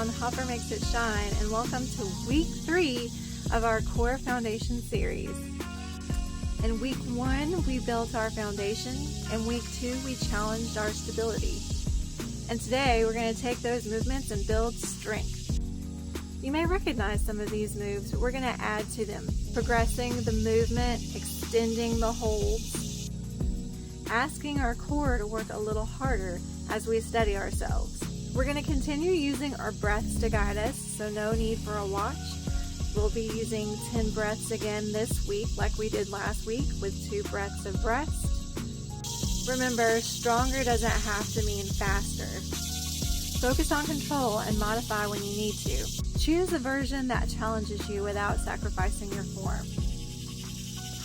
on Hopper Makes It Shine, and welcome to week 3 of our core foundation series. In week 1, we built our foundation. In week 2, we challenged our stability. And today, we're going to take those movements and build strength. You may recognize some of these moves, but we're going to add to them, progressing the movement, extending the holds, asking our core to work a little harder as we steady ourselves. We're going to continue using our breaths to guide us, so no need for a watch. We'll be using 10 breaths again this week like we did last week with 2 breaths of rest. Remember, stronger doesn't have to mean faster. Focus on control and modify when you need to. Choose a version that challenges you without sacrificing your form.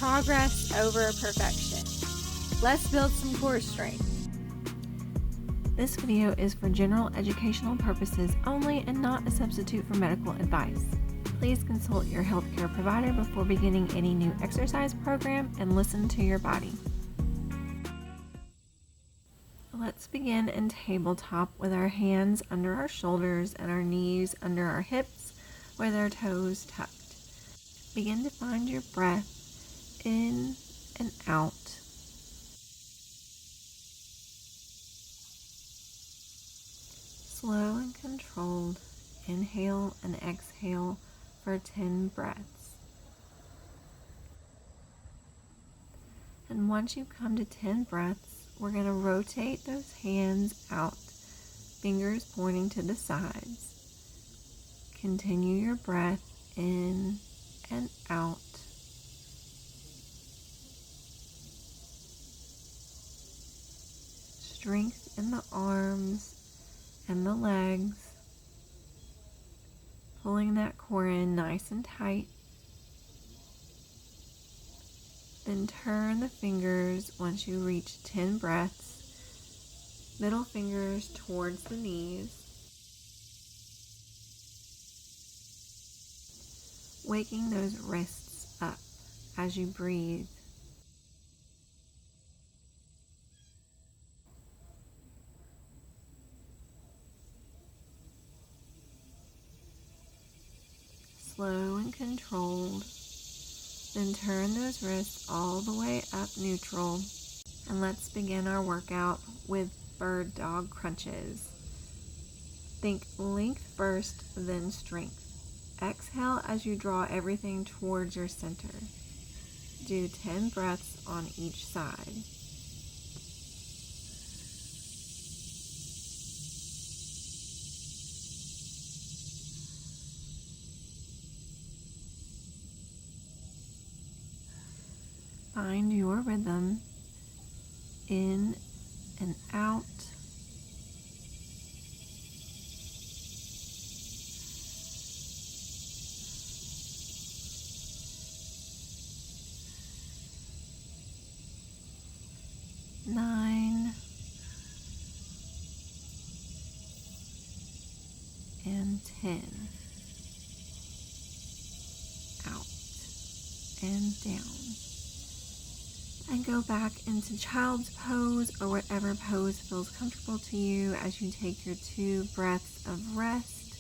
Progress over perfection. Let's build some core strength. This video is for general educational purposes only and not a substitute for medical advice. Please consult your healthcare provider before beginning any new exercise program and listen to your body. Let's begin in tabletop with our hands under our shoulders and our knees under our hips with our toes tucked. Begin to find your breath in and out. Slow and controlled, inhale and exhale for 10 breaths. And once you come to 10 breaths, we're going to rotate those hands out, fingers pointing to the sides. Continue your breath in and out. Strength in the arms and the legs, pulling that core in nice and tight. Then turn the fingers once you reach 10 breaths, middle fingers towards the knees, waking those wrists up as you breathe. Slow and controlled. Then turn those wrists all the way up neutral. And let's begin our workout with bird dog crunches. Think length first, then strength. Exhale as you draw everything towards your center. Do 10 breaths on each side. Find your rhythm in and out. Nine and 10. Out and down. And go back into child's pose or whatever pose feels comfortable to you as you take your 2 breaths of rest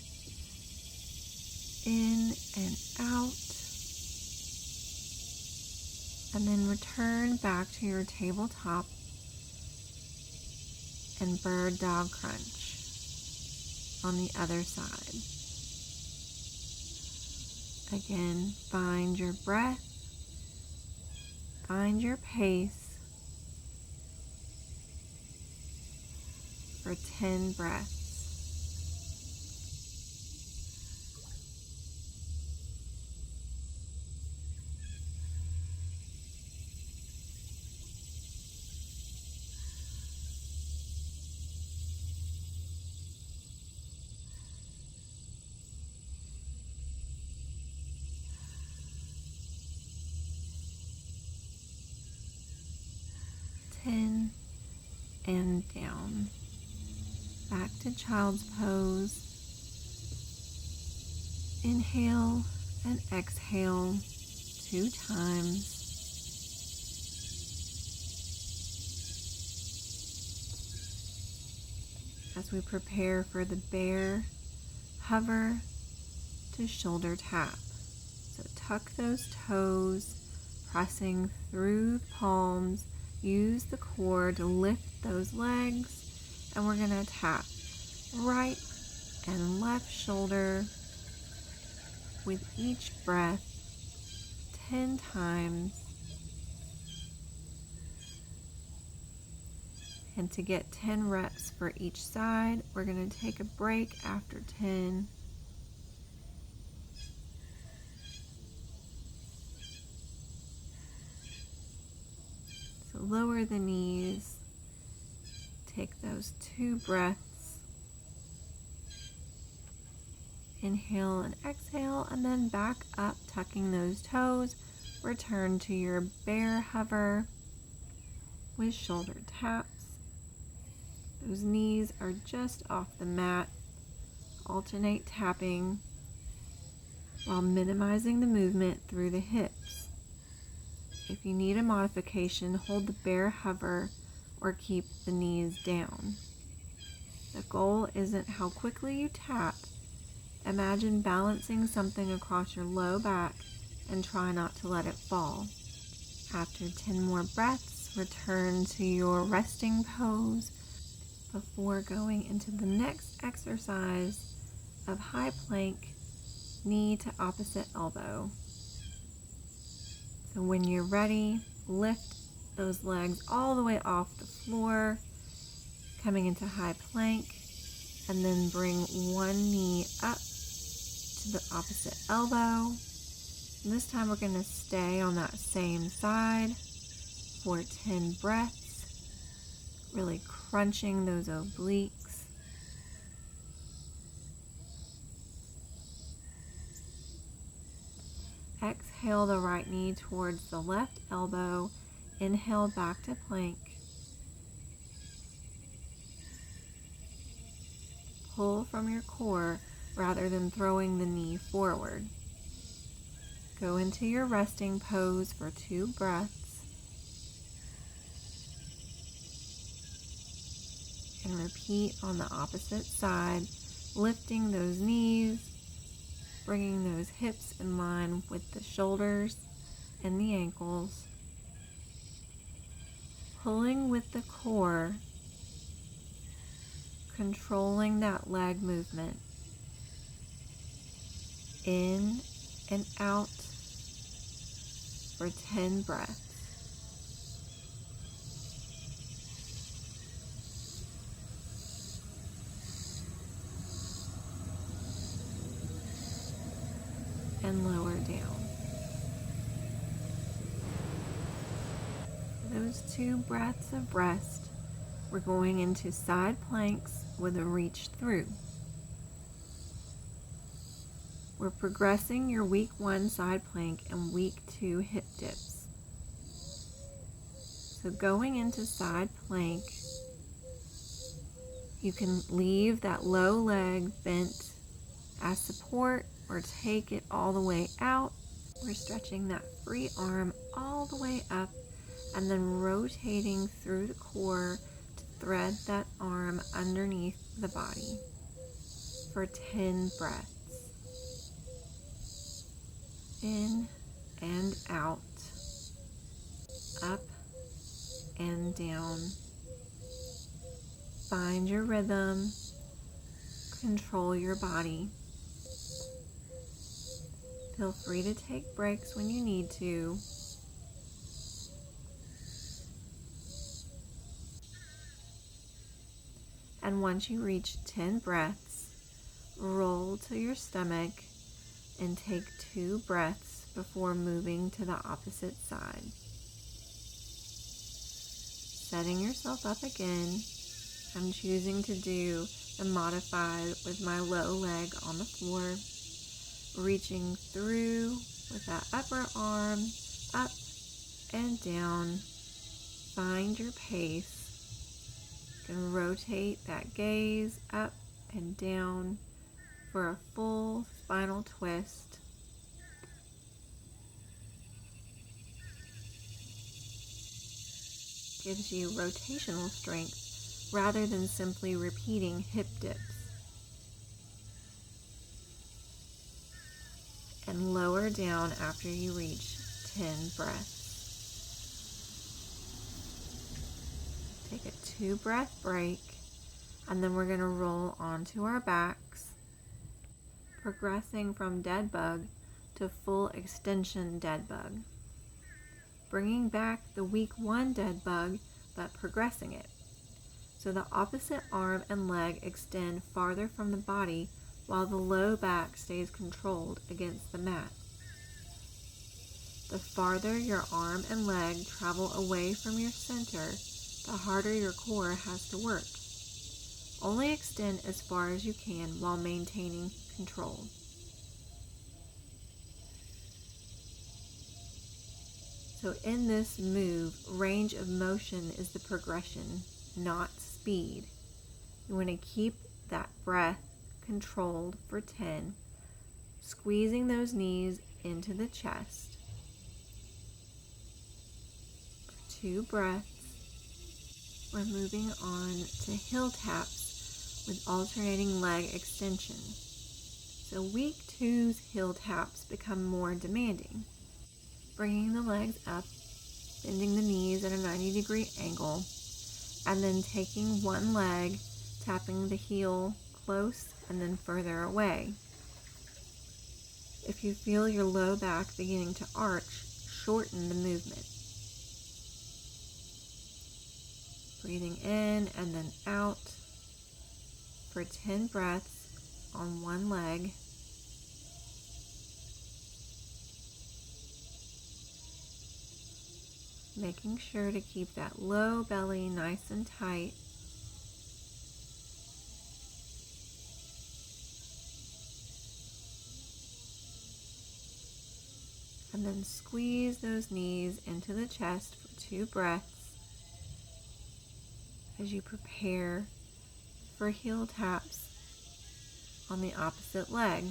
in and out. And then return back to your tabletop and bird dog crunch on the other side. Again, find your breath. Find your pace for 10 breaths. And down. Back to child's pose. Inhale and exhale 2 times. As we prepare for the bear hover to shoulder tap. So tuck those toes, pressing through the palms. Use the core to lift those legs, and we're going to tap right and left shoulder with each breath 10 times. And to get 10 reps for each side, we're going to take a break after 10. So lower the knees, take those 2 breaths, inhale and exhale, and then back up, tucking those toes. Return to your bear hover with shoulder taps. Those knees are just off the mat. Alternate tapping while minimizing the movement through the hips. If you need a modification, hold the bear hover or keep the knees down. The goal isn't how quickly you tap. Imagine balancing something across your low back and try not to let it fall. After 10 more breaths, return to your resting pose before going into the next exercise of high plank, knee to opposite elbow. So when you're ready, lift those legs all the way off the floor, coming into high plank, and then bring one knee up to the opposite elbow. And this time we're going to stay on that same side for 10 breaths, really crunching those obliques. Exhale the right knee towards the left elbow. Inhale back to plank. Pull from your core rather than throwing the knee forward. Go into your resting pose for 2 breaths. And repeat on the opposite side, lifting those knees, bringing those hips in line with the shoulders and the ankles. Pulling with the core, controlling that leg movement. In and out for 10 breaths. And lower down. Those 2 breaths of rest, we're going into side planks with a reach through. We're progressing your week 1 side plank and week 2 hip dips. So going into side plank, you can leave that low leg bent as support or take it all the way out. We're stretching that free arm all the way up and then rotating through the core to thread that arm underneath the body for 10 breaths. In and out, up and down. Find your rhythm, control your body. Feel free to take breaks when you need to. And once you reach 10 breaths, roll to your stomach and take 2 breaths before moving to the opposite side. Setting yourself up again, I'm choosing to do the modified with my low leg on the floor, reaching through with that upper arm, up and down. Find your pace. You can rotate that gaze up and down for a full spinal twist. Gives you rotational strength rather than simply repeating hip dips. and lower down after you reach 10 breaths. Take a 2-breath break, and then we're going to roll onto our backs, progressing from dead bug to full extension dead bug. Bringing back the week 1 dead bug, but progressing it. So the opposite arm and leg extend farther from the body while the low back stays controlled against the mat. The farther your arm and leg travel away from your center, the harder your core has to work. Only extend as far as you can while maintaining control. So in this move, range of motion is the progression, not speed. You want to keep that breath controlled for 10, squeezing those knees into the chest. For 2 breaths, we're moving on to heel taps with alternating leg extension. So week 2's heel taps become more demanding. Bringing the legs up, bending the knees at a 90-degree angle, and then taking one leg, tapping the heel close and then further away. If you feel your low back beginning to arch, shorten the movement. Breathing in and then out for 10 breaths on one leg. Making sure to keep that low belly nice and tight. And then squeeze those knees into the chest for 2 breaths as you prepare for heel taps on the opposite leg.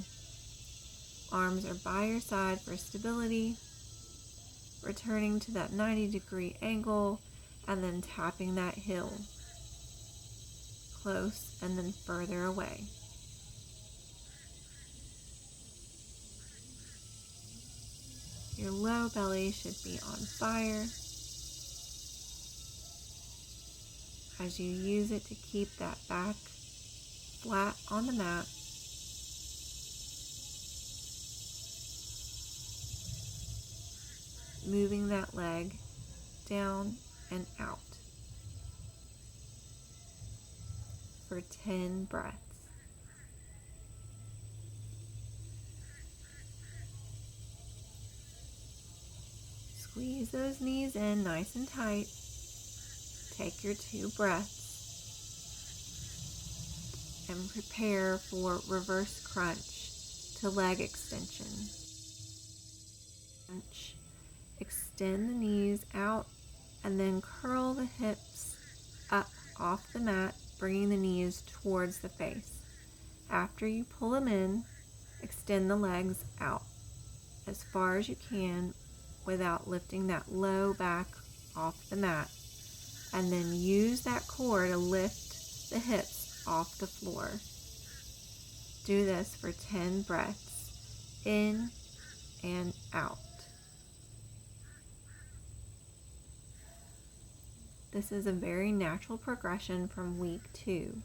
Arms are by your side for stability, returning to that 90-degree angle and then tapping that heel close and then further away. Your low belly should be on fire as you use it to keep that back flat on the mat. Moving that leg down and out for 10 breaths. Squeeze those knees in nice and tight. Take your 2 breaths and prepare for reverse crunch to leg extension. Crunch. Extend the knees out and then curl the hips up off the mat, bringing the knees towards the face. After you pull them in, extend the legs out as far as you can without lifting that low back off the mat. And then use that core to lift the hips off the floor. Do this for 10 breaths, in and out. This is a very natural progression from week 2.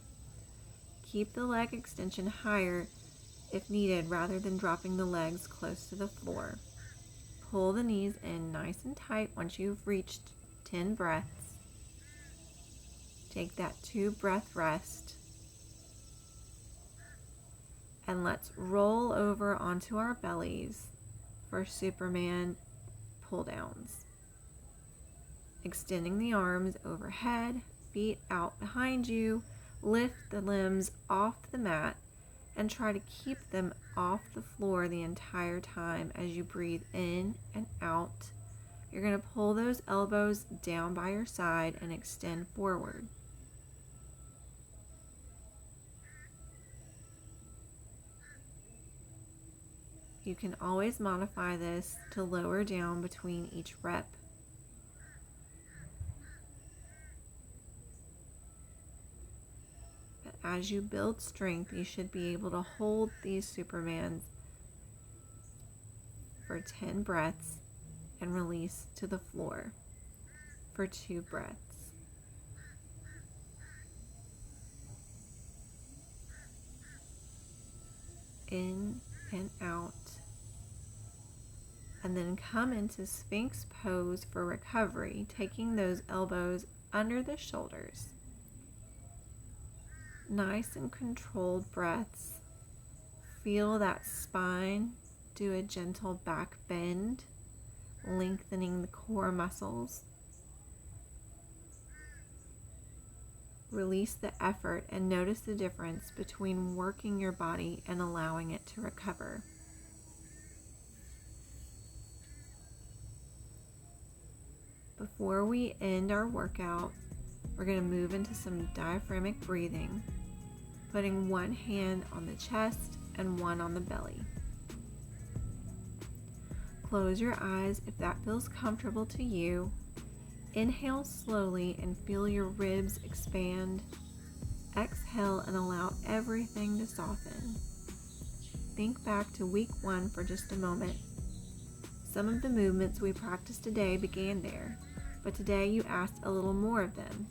Keep the leg extension higher if needed rather than dropping the legs close to the floor. Pull the knees in nice and tight once you've reached 10 breaths. Take that 2-breath rest. And let's roll over onto our bellies for Superman pull downs. Extending the arms overhead, feet out behind you, lift the limbs off the mat and try to keep them off the floor the entire time as you breathe in and out. You're going to pull those elbows down by your side and extend forward. You can always modify this to lower down between each rep. As you build strength, you should be able to hold these Supermans for 10 breaths and release to the floor for 2 breaths. In and out. And then come into Sphinx pose for recovery, taking those elbows under the shoulders. Nice and controlled breaths. Feel that spine. Do a gentle back bend, lengthening the core muscles. Release the effort and notice the difference between working your body and allowing it to recover. Before we end our workout, we're going to move into some diaphragmic breathing, putting one hand on the chest and one on the belly. Close your eyes if that feels comfortable to you. Inhale slowly and feel your ribs expand. Exhale and allow everything to soften. Think back to week 1 for just a moment. Some of the movements we practiced today began there, but today you asked a little more of them.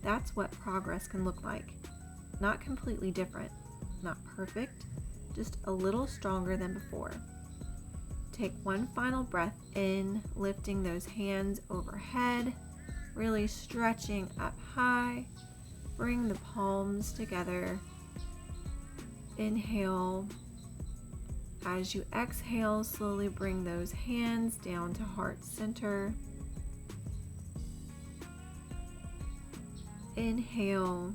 That's what progress can look like. Not completely different, not perfect, just a little stronger than before. Take one final breath in, lifting those hands overhead, really stretching up high. Bring the palms together. Inhale. As you exhale, slowly bring those hands down to heart center. Inhale.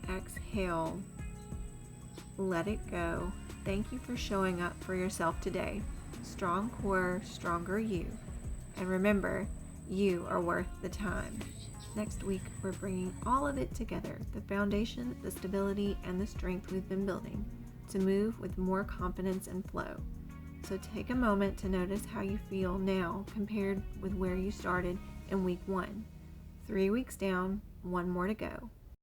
Exhale. Let it go. Thank you for showing up for yourself today. Strong core, stronger you. And remember, you are worth the time. Next week, we're bringing all of it together, the foundation, the stability, and the strength we've been building, to move with more confidence and flow. So take a moment to notice how you feel now compared with where you started in week 1. 3 weeks down, 1 more to go.